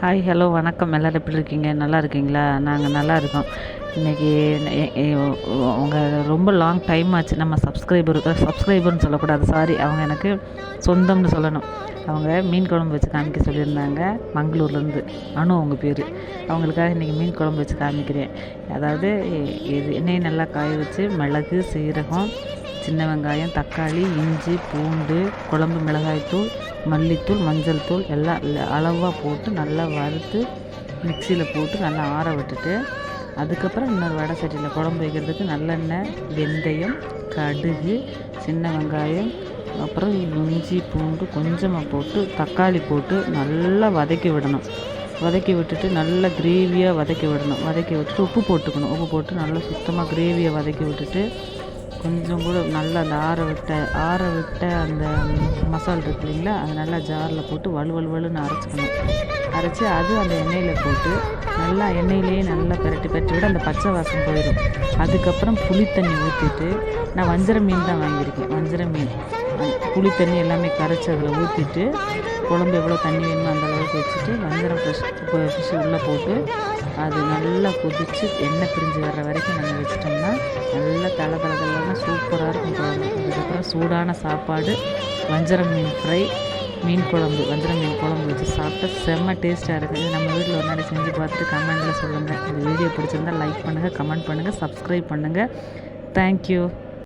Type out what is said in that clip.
Hi hello வணக்கம். எல்லோரும் எப்படி இருக்கீங்க? நல்லா இருக்கீங்களா? நாங்கள் நல்லா இருக்கோம். இன்றைக்கி உங்கள் ரொம்ப லாங் டைம் ஆச்சு. நம்ம சப்ஸ்கிரைபர்னு சொல்லக்கூடாது, சாரி. அவங்க எனக்கு சொந்தம்னு சொல்லணும். அவங்க மீன் குழம்பு வச்சு காமிக்க சொல்லியிருந்தாங்க, மங்களூர்லேருந்து. அனு அவங்க பேர். அவங்களுக்காக இன்றைக்கி மீன் குழம்பு வச்சு காமிக்கிறேன். அதாவது எண்ணெயை நல்லா காய வச்சு மிளகு, சீரகம், சின்ன வெங்காயம், தக்காளி, இஞ்சி, பூண்டு, குழம்பு மிளகாய்த்தூள், மல்லித்தூள், மஞ்சள் தூள் எல்லாம் அளவாக போட்டு நல்லா வறுத்து மிக்சியில் போட்டு நல்லா ஆற விட்டுட்டு, அதுக்கப்புறம் இன்னொரு வடை சட்டியில் குழம்பு வைக்கிறதுக்கு நல்லெண்ணெய், வெந்தயம், கடுகு, சின்ன வெங்காயம், அப்புறம் இஞ்சி பூண்டு கொஞ்சமாக போட்டு தக்காளி போட்டு நல்லா வதக்கி விடணும். வதக்கி விட்டுட்டு நல்லா கிரேவியாக வதக்கி விடணும். வதக்கி விட்டுட்டு உப்பு போட்டுக்கணும். உப்பு போட்டு நல்லா சுத்தமாக கிரேவியை வதக்கி விட்டுட்டு, கொஞ்சம் கூட நல்லா அந்த ஆற விட்ட அந்த மசாலா இருக்கு இல்லைங்களா, அதை நல்லா ஜாரில் போட்டு வலுன்னு அரைச்சிக்கணும். அரைச்சி அது அந்த எண்ணெயில் போட்டு நல்லா எண்ணெயிலேயே நல்லா பரட்டி விட அந்த பச்சை வாசம் போயிடும். அதுக்கப்புறம் புளி தண்ணி ஊற்றிட்டு, நான் வஞ்சர மீன் தான் வாங்கியிருக்கேன். வஞ்சர மீன் புளி தண்ணி எல்லாமே கரைச்சி அதில் ஊற்றிட்டு, குழம்பு எவ்வளோ தண்ணி வேணுமோ அந்த அளவுக்கு வச்சுட்டு வஞ்சரம் ஃபிஷ் உள்ளே போட்டு அது நல்லா கொதித்து எண்ணெய் பிரிஞ்சு வர்ற வரைக்கும் நம்ம வச்சிட்டோம்னா நல்லா தலை சூப்பராக இருக்கும் குழம்பு. அதுக்கப்புறம் சூடான சாப்பாடு, வஞ்சரம் மீன் ஃப்ரை, வஞ்சரம் மீன் குழம்பு வச்சு சாப்பிட்டா செம்ம டேஸ்ட்டாக இருக்குது. இது நம்ம வீட்டில் ஒரு நாளை செஞ்சு பார்த்துட்டு கமெண்டில் சொல்லுங்கள். இந்த வீடியோ பிடிச்சிருந்தால் லைக் பண்ணுங்கள், கமெண்ட் பண்ணுங்கள், சப்ஸ்கிரைப் பண்ணுங்கள். தேங்க்யூ.